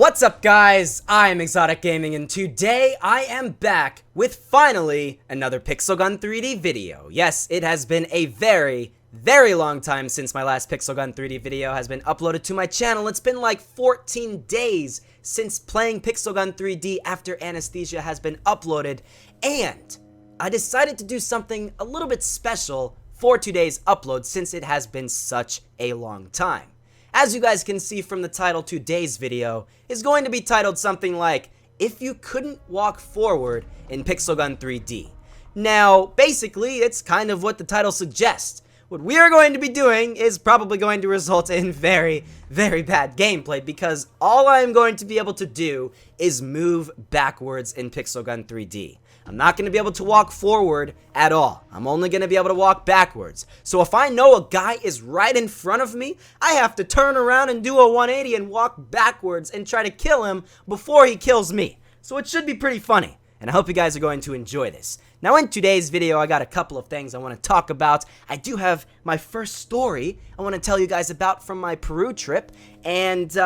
What's up, guys? I'm ExxotikGaming, and today I am back with finally another Pixel Gun 3D video. Yes, it has been a very long time since my last Pixel Gun 3D video has been uploaded to my channel. It's been like 14 days since playing Pixel Gun 3D after Anesthesia has been uploaded, and I decided to do something a little bit special for today's upload since it has been such a long time. As you guys can see from the title, today's video is going to be titled something like, If You Couldn't Walk Forward in Pixel Gun 3D. Now, basically, it's kind of what the title suggests. What we are going to be doing is probably going to result in very bad gameplay, because all I am going to be able to do is move backwards in Pixel Gun 3D. I'm not going to be able to walk forward at all. I'm only going to be able to walk backwards. So if I know a guy is right in front of me, I have to turn around and do a 180 and walk backwards and try to kill him before he kills me. So it should be pretty funny, and I hope you guys are going to enjoy this. Now, in today's video, I got a couple of things I want to talk about. I do have my first story I want to tell you guys about from my Peru trip, and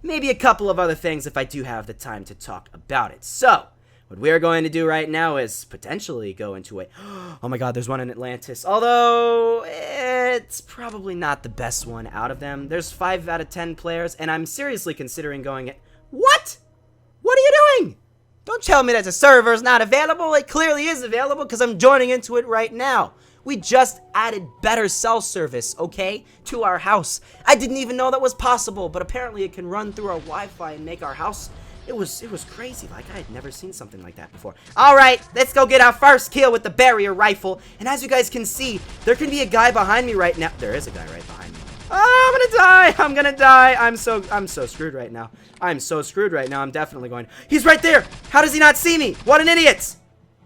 maybe a couple of other things if I do have the time to talk about it. So what we are going to do right now is potentially go into a... Oh my god, there's one in Atlantis. Although, it's probably not the best one out of them. There's 5 out of 10 players, and I'm seriously considering going... What? What are you doing? Don't tell me that the server is not available. It clearly is available because I'm joining into it right now. We just added better cell service, okay, to our house. I didn't even know that was possible, but apparently it can run through our Wi-Fi and make our house... It was crazy. Like, I had never seen something like that before. Alright, let's go get our first kill with the barrier rifle. And as you guys can see, there can be a guy behind me right now. There is a guy right behind me. Oh, I'm gonna die. I'm gonna die. I'm so screwed right now. I'm so screwed right now. I'm definitely going... He's right there. How does he not see me? What an idiot.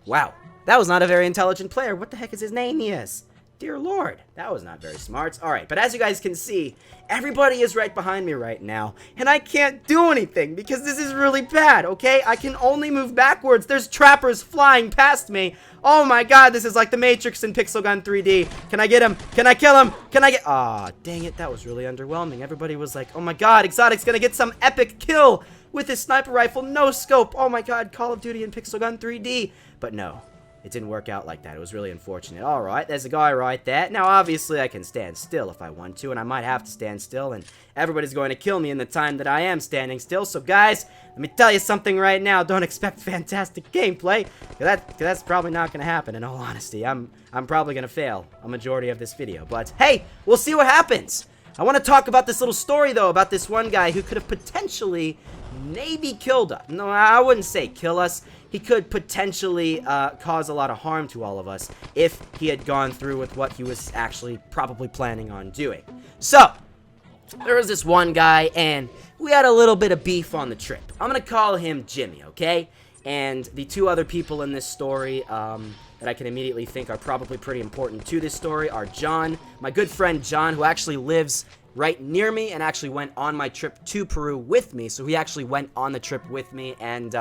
Wow. That was not a very intelligent player. What the heck is his name? He is. Dear Lord, that was not very smart. Alright, but as you guys can see, everybody is right behind me right now, and I can't do anything because this is really bad, okay? I can only move backwards. There's trappers flying past me. Oh my god, this is like the Matrix in Pixel Gun 3D. Can I get him? Can I kill him? Can I get... Aw, dang it, that was really underwhelming. Everybody was like, oh my god, Exotic's gonna get some epic kill with his sniper rifle, no scope. Oh my god, Call of Duty in Pixel Gun 3D. But no. It didn't work out like that. It was really unfortunate. Alright, there's a guy right there. Now, obviously, I can stand still if I want to, and I might have to stand still, and everybody's going to kill me in the time that I am standing still. So, guys, let me tell you something right now. Don't expect fantastic gameplay, because that's probably not going to happen, in all honesty. I'm probably going to fail a majority of this video. But, hey, we'll see what happens. I want to talk about this little story, though, about this one guy who could have potentially maybe killed us. No, I wouldn't say kill us. He could potentially cause a lot of harm to all of us if he had gone through with what he was actually probably planning on doing. So, there was this one guy, and we had a little bit of beef on the trip. I'm going to call him Jimmy, okay? And the 2 other people in this story that I can immediately think are probably pretty important to this story are John, my good friend John, who actually lives right near me and actually went on my trip to Peru with me. So he actually went on the trip with me, and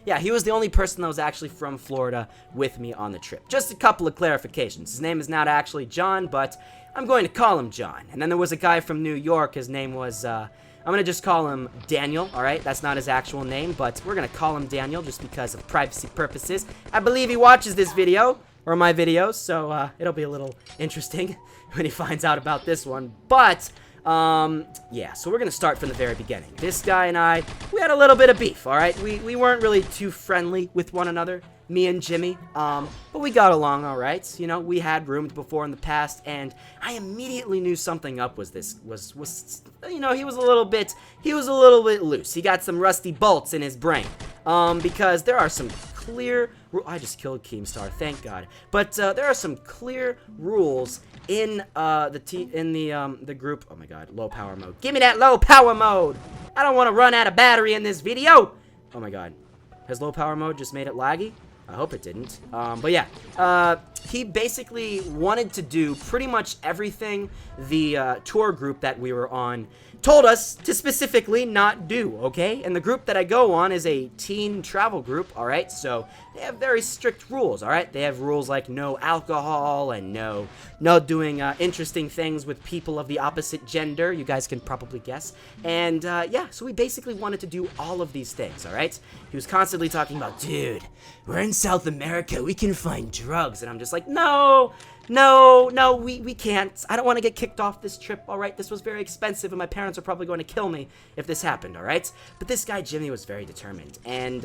yeah, he was the only person that was actually from Florida with me on the trip. Just a couple of clarifications. His name is not actually John, but I'm going to call him John. And then there was a guy from New York. His name was, I'm going to just call him Daniel, alright? That's not his actual name, but we're going to call him Daniel just because of privacy purposes. I believe he watches this video, or my videos, so it'll be a little interesting when he finds out about this one. But yeah, so we're gonna start from the very beginning. This guy and I, we had a little bit of beef, alright? We weren't really too friendly with one another, me and Jimmy, but we got along alright. You know, we had roomed before in the past, and I immediately knew something up was you know, he was a little bit loose. He got some rusty bolts in his brain, because there are some clear... I just killed Keemstar, thank God. But there are some clear rules in the group. Oh my God, low power mode. Give me that low power mode. I don't want to run out of battery in this video. Oh my God, has low power mode just made it laggy? I hope it didn't. But yeah, he basically wanted to do pretty much everything the tour group that we were on told us to specifically not do, okay? And the group that I go on is a teen travel group, alright? So they have very strict rules, alright? They have rules like no alcohol and no doing interesting things with people of the opposite gender. You guys can probably guess. And yeah, so we basically wanted to do all of these things, alright? He was constantly talking about, dude, we're in South America, we can find drugs. And I'm just like, no, we can't. I don't want to get kicked off this trip, alright? This was very expensive and my parents are probably going to kill me if this happened, alright? But this guy, Jimmy, was very determined. And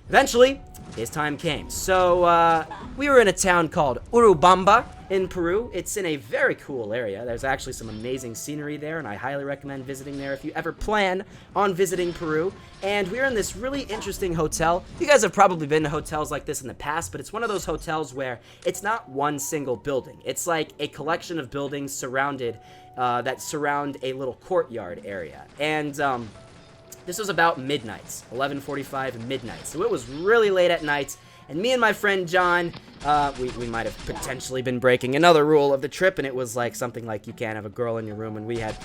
eventually, his time came. So we were in a town called Urubamba in Peru. It's in a very cool area. There's actually some amazing scenery there, and I highly recommend visiting there if you ever plan on visiting Peru. And we're in this really interesting hotel. You guys have probably been to hotels like this in the past, but it's one of those hotels where it's not one single building. It's like a collection of buildings surrounded that surround a little courtyard area. And this was about midnight, 11:45 midnight. So it was really late at night. And me and my friend John, we might have potentially been breaking another rule of the trip, and it was like something like you can't have a girl in your room, and we had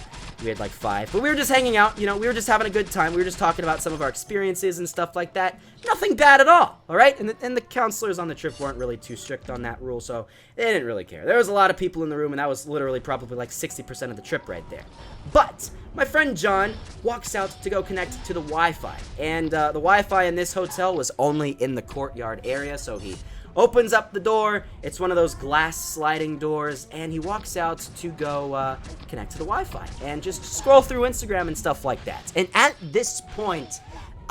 like 5. But we were just hanging out, you know, we were just having a good time. We were just talking about some of our experiences and stuff like that. Nothing bad at all, all right? And the counselors on the trip weren't really too strict on that rule, so they didn't really care. There was a lot of people in the room, and that was literally probably like 60% of the trip right there. But my friend John walks out to go connect to the Wi-Fi, and the Wi-Fi in this hotel was only in the courtyard area, so he opens up the door. It's one of those glass sliding doors, and he walks out to go connect to the Wi-Fi and just scroll through Instagram and stuff like that. And at this point,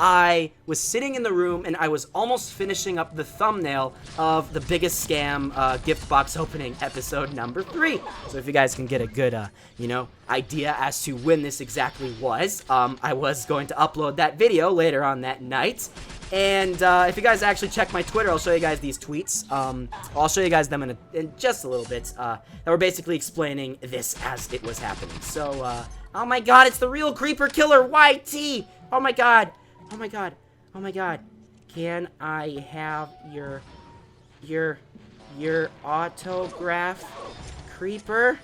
I was sitting in the room and I was almost finishing up the thumbnail of the biggest scam gift box opening episode number 3. So if you guys can get a good, you know, idea as to when this exactly was, I was going to upload that video later on that night. And if you guys actually check my Twitter, I'll show you guys these tweets. I'll show you guys them in just a little bit. That were basically explaining this as it was happening. So, oh my god, it's the real Creeper Killer YT! Oh my god! Oh my god. Oh my god. Can I have your autograph, Creeper?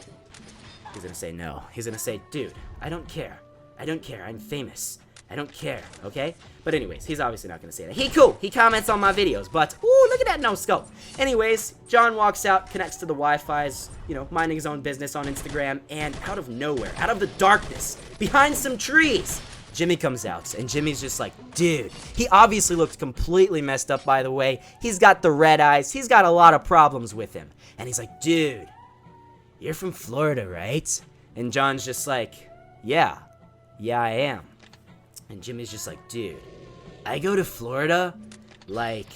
He's gonna say no. He's gonna say, dude, I don't care. I don't care. I'm famous. I don't care, okay? But anyways, he's obviously not gonna say that. He cool. He comments on my videos, but ooh, look at that no scope. Anyways, John walks out, connects to the Wi-Fi's, you know, minding his own business on Instagram, and out of nowhere, out of the darkness, behind some trees, Jimmy comes out, and Jimmy's just like, dude, he obviously looked completely messed up, by the way. He's got the red eyes. He's got a lot of problems with him. And he's like, dude, you're from Florida, right? And John's just like, yeah, I am. And Jimmy's just like, dude, I go to Florida, like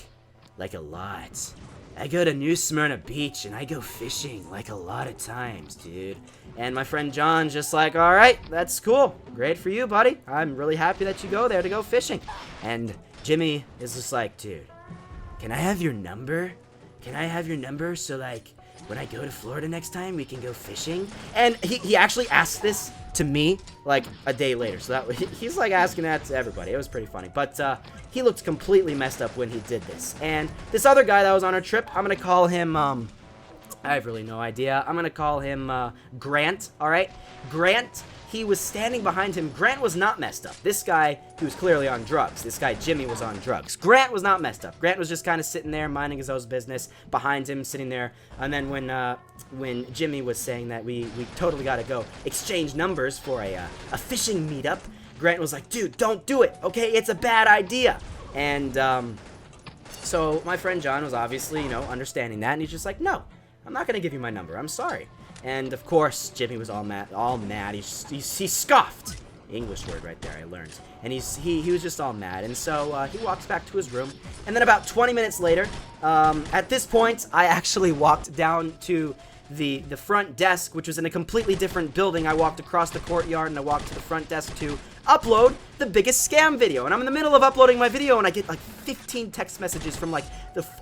a lot. I go to New Smyrna Beach, and I go fishing, like, a lot of times, dude. And my friend John's just like, alright, that's cool. Great for you, buddy. I'm really happy that you go there to go fishing. And Jimmy is just like, dude, can I have your number? Can I have your number so, like, when I go to Florida next time, we can go fishing? And he actually asked this to me, like, a day later. So that he's, like, asking that to everybody. It was pretty funny. But he looked completely messed up when he did this. And this other guy that was on our trip, I'm going to call him, I have really no idea. I'm going to call him Grant, all right? Grant, he was standing behind him. Grant was not messed up. This guy, he was clearly on drugs. This guy, Jimmy, was on drugs. Grant was not messed up. Grant was just kind of sitting there, minding his own business, behind him, sitting there. And then when Jimmy was saying that we totally got to go exchange numbers for a fishing meetup, Grant was like, dude, don't do it, okay? It's a bad idea. And so my friend John was obviously, you know, understanding that, and he's just like, no, I'm not going to give you my number. I'm sorry. And, of course, Jimmy was all mad. He scoffed. English word right there, I learned. And he was just all mad. And so he walks back to his room. And then about 20 minutes later, at this point, I actually walked down to the front desk, which was in a completely different building. I walked across the courtyard, and I walked to the front desk to upload the biggest scam video. And I'm in the middle of uploading my video, and I get like 15 text messages from like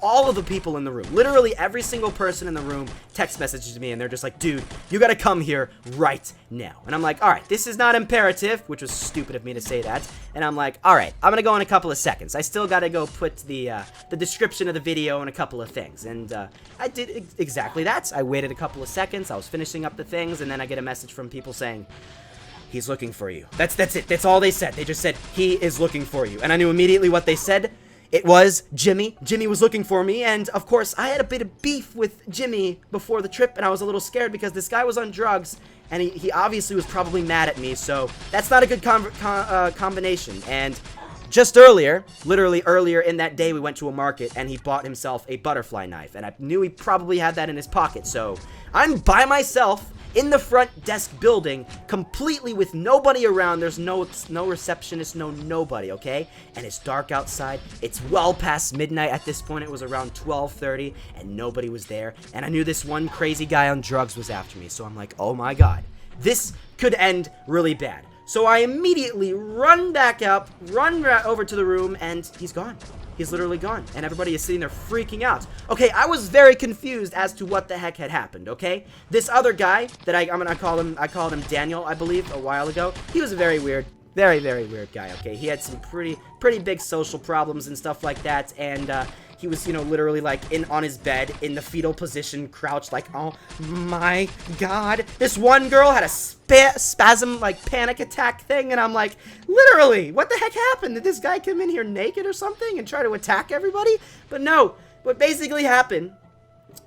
all of the people in the room. Literally every single person in the room text messages me, and they're just like, dude, you gotta come here right now. And I'm like, all right, this is not imperative, which was stupid of me to say that. And I'm like, all right, I'm gonna go in a couple of seconds. I still gotta go put the description of the video and a couple of things. And I did exactly that. I waited a couple of seconds. I was finishing up the things, and then I get a message from people saying, he's looking for you. That's it. That's all they said. They just said, he is looking for you. And I knew immediately what they said. It was Jimmy. Jimmy was looking for me, and of course, I had a bit of beef with Jimmy before the trip, and I was a little scared because this guy was on drugs, and he obviously was probably mad at me, so that's not a good combination. And just earlier, literally earlier in that day, we went to a market, and he bought himself a butterfly knife, and I knew he probably had that in his pocket, so I'm by myself in the front desk building, completely with nobody around. There's no receptionist, nobody, okay? And it's dark outside. It's well past midnight at this point. It was around 12:30, and nobody was there. And I knew this one crazy guy on drugs was after me, so I'm like, oh my god, this could end really bad. So I immediately run back up, run over to the room, and he's gone. He's literally gone, and everybody is sitting there freaking out. Okay, I was very confused as to what the heck had happened, okay? This other guy that I called him Daniel, I believe, a while ago. He was a very weird, very weird guy, okay? He had some pretty big social problems and stuff like that, and he was, you know, literally like on his bed in the fetal position, crouched like, oh my god. This one girl had a spasm, like panic attack thing, and I'm like, literally, what the heck happened? Did this guy come in here naked or something and try to attack everybody? But no, what basically happened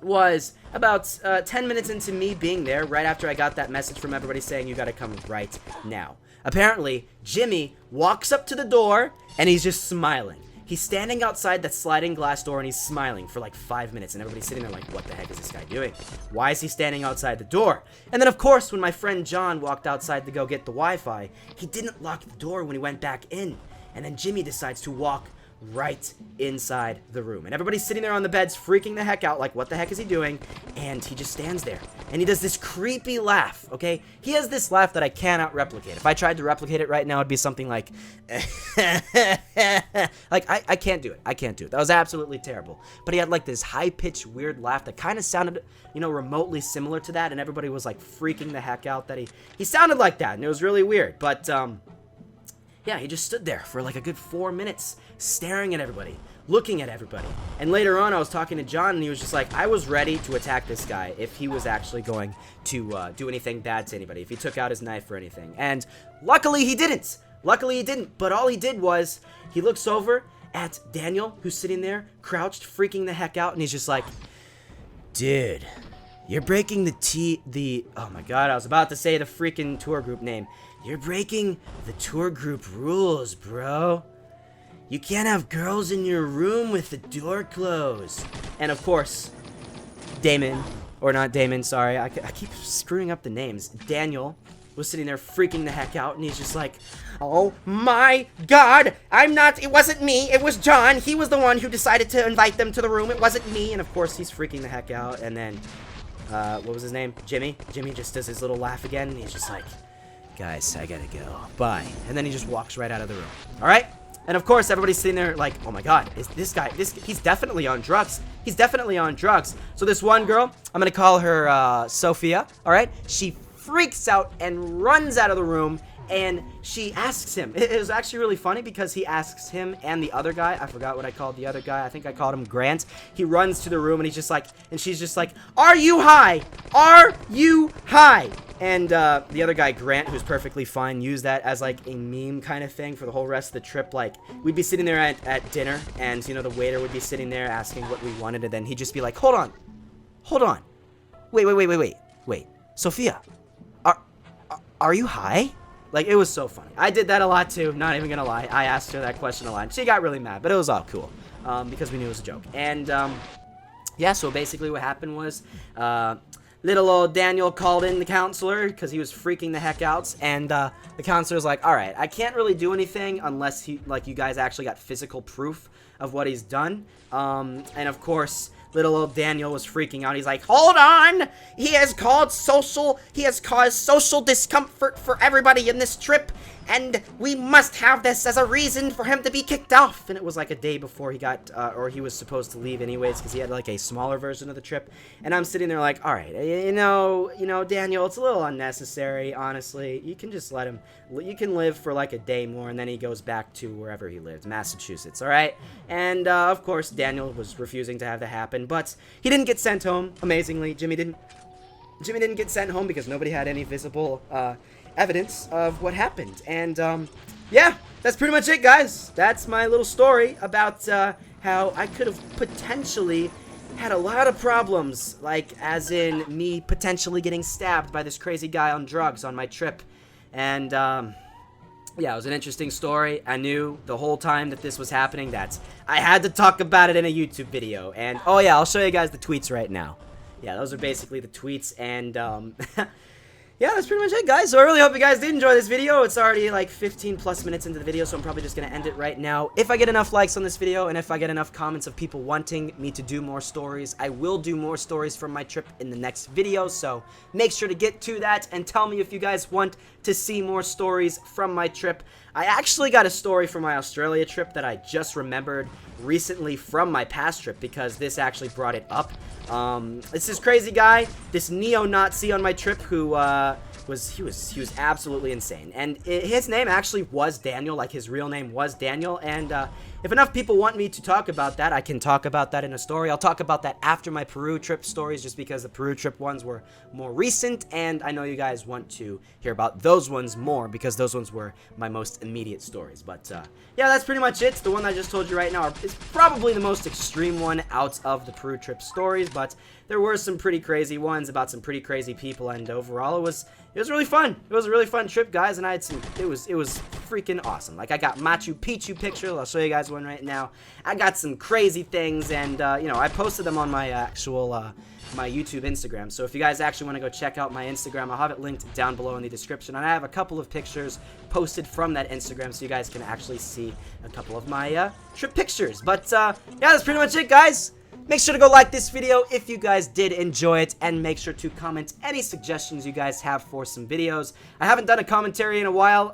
was about 10 minutes into me being there, right after I got that message from everybody saying you gotta come right now. Apparently, Jimmy walks up to the door, and he's just smiling. He's standing outside that sliding glass door, and he's smiling for like 5 minutes, and everybody's sitting there like, what the heck is this guy doing? Why is he standing outside the door? And then, of course, when my friend John walked outside to go get the Wi-Fi, he didn't lock the door when he went back in. And then Jimmy decides to walk right inside the room. And everybody's sitting there on the beds freaking the heck out like, what the heck is he doing? And he just stands there. And he does this creepy laugh, okay? He has this laugh that I cannot replicate. If I tried to replicate it right now, it'd be something like, like, I can't do it. I can't do it. That was absolutely terrible. But he had like this high-pitched weird laugh that kind of sounded, you know, remotely similar to that. And everybody was like freaking the heck out that he sounded like that. And it was really weird. But, yeah, he just stood there for like a good 4 minutes, staring at everybody, looking at everybody. And later on, I was talking to John, and he was just like, I was ready to attack this guy if he was actually going to do anything bad to anybody, if he took out his knife or anything. And luckily, he didn't. Luckily, he didn't. But all he did was, he looks over at Daniel, who's sitting there, crouched, freaking the heck out, and he's just like, dude, you're breaking oh my god, I was about to say the freaking tour group name. You're breaking the tour group rules, bro. You can't have girls in your room with the door closed. And of course, Damon, or not Damon, sorry, I keep screwing up the names. Daniel was sitting there freaking the heck out, and he's just like, oh my god, it wasn't me, it was John. He was the one who decided to invite them to the room. It wasn't me. And of course, he's freaking the heck out. And then, what was his name? Jimmy. Jimmy just does his little laugh again, and he's just like, guys, I gotta go. Bye. And then he just walks right out of the room. Alright? And of course, everybody's sitting there like, oh my god, is this guy, he's definitely on drugs. He's definitely on drugs. So this one girl, I'm gonna call her, Sophia, alright? She freaks out and runs out of the room, and she asks him. It was actually really funny because he asks him and the other guy, I forgot what I called the other guy, I think I called him Grant. He runs to the room, and he's just like, and she's just like, are you high? Are you high? And the other guy, Grant, who's perfectly fine, used that as like a meme kind of thing for the whole rest of the trip. Like, we'd be sitting there at dinner, and, you know, the waiter would be sitting there asking what we wanted, and then he'd just be like, hold on. Wait. Sophia, are you high? Like, it was so funny. I did that a lot too, not even gonna lie. I asked her that question a lot. She got really mad, but it was all cool, because we knew it was a joke. And, yeah, so basically what happened was, little old Daniel called in the counselor because he was freaking the heck out, and the counselor's like, all right, I can't really do anything unless you guys actually got physical proof of what he's done. And of course, little old Daniel was freaking out. He's like, hold on! He has caused social discomfort for everybody in this trip. and we must have this as a reason for him to be kicked off. And it was like a day before he got, or he was supposed to leave anyways, because he had like a smaller version of the trip. And I'm sitting there like, all right, you know, Daniel, it's a little unnecessary, honestly. You can just let him, you can live for like a day more, and then he goes back to wherever he lived, Massachusetts, all right? And of course, Daniel was refusing to have that happen, but he didn't get sent home, amazingly. Jimmy didn't get sent home because nobody had any visible evidence of what happened. And yeah, that's pretty much it, guys. That's my little story about how I could have potentially had a lot of problems, like as in me potentially getting stabbed by this crazy guy on drugs on my trip. And yeah, it was an interesting story. I knew the whole time that this was happening that I had to talk about it in a YouTube video. And oh yeah, I'll show you guys the tweets right now. Yeah, those are basically the tweets, and yeah, that's pretty much it, guys. So I really hope you guys did enjoy this video. It's already like 15 plus minutes into the video, so I'm probably just gonna end it right now. If I get enough likes on this video, and if I get enough comments of people wanting me to do more stories, I will do more stories from my trip in the next video, so make sure to get to that and tell me if you guys want to see more stories from my trip. I actually got a story from my Australia trip that I just remembered recently from my past trip, because this actually brought it up. It's this crazy guy, this neo-Nazi on my trip, who was absolutely insane. And his name actually was Daniel, like his real name was Daniel. And if enough people want me to talk about that, I can talk about that in a story. I'll talk about that after my Peru trip stories, just because the Peru trip ones were more recent, and I know you guys want to hear about those ones more, because those ones were my most immediate stories. But yeah, that's pretty much it. The one I just told you right now is probably the most extreme one out of the Peru trip stories, but there were some pretty crazy ones about some pretty crazy people, and overall it was really fun. It was a really fun trip, guys, and I had some, it was freaking awesome. Like, I got Machu Picchu pictures. I'll show you guys one right now. I got some crazy things, and you know, I posted them on my actual my YouTube Instagram. So if you guys actually want to go check out my Instagram, I'll have it linked down below in the description. And I have a couple of pictures posted from that Instagram, so you guys can actually see a couple of my trip pictures. But yeah, that's pretty much it, guys. Make sure to go like this video if you guys did enjoy it, and make sure to comment any suggestions you guys have for some videos. I haven't done a commentary in a while.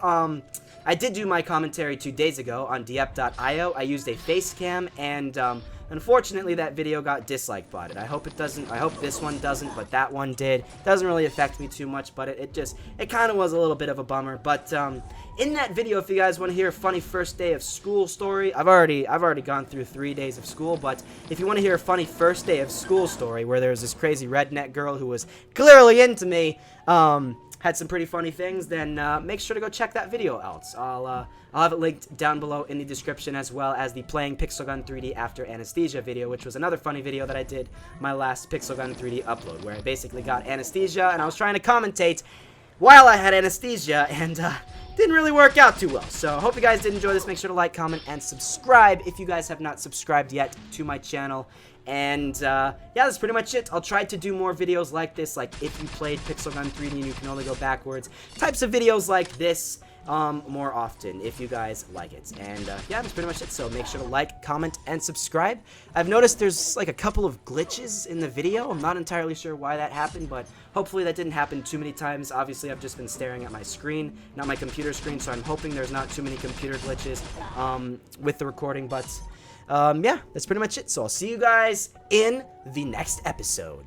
I did do my commentary 2 days ago on diep.io. I used a face cam, and unfortunately that video got dislike botted. I hope it doesn't. I hope this one doesn't, but that one did. Doesn't really affect me too much, but it kind of was a little bit of a bummer. But in that video, if you guys want to hear a funny first day of school story, I've already gone through 3 days of school, but if you want to hear a funny first day of school story where there was this crazy redneck girl who was clearly into me, had some pretty funny things, then make sure to go check that video out. I'll have it linked down below in the description, as well as the playing Pixel Gun 3D after anesthesia video, which was another funny video that I did my last Pixel Gun 3D upload, where I basically got anesthesia and I was trying to commentate while I had anesthesia, and didn't really work out too well. So I hope you guys did enjoy this. Make sure to like, comment, and subscribe if you guys have not subscribed yet to my channel. And yeah, that's pretty much it. I'll try to do more videos like this, like if you played Pixel Gun 3D and you can only go backwards, types of videos like this more often, if you guys like it. And yeah, that's pretty much it. So make sure to like, comment, and subscribe. I've noticed there's like a couple of glitches in the video. I'm not entirely sure why that happened, but hopefully that didn't happen too many times. Obviously, I've just been staring at my screen, not my computer screen, so I'm hoping there's not too many computer glitches with the recording. But yeah, that's pretty much it. So I'll see you guys in the next episode.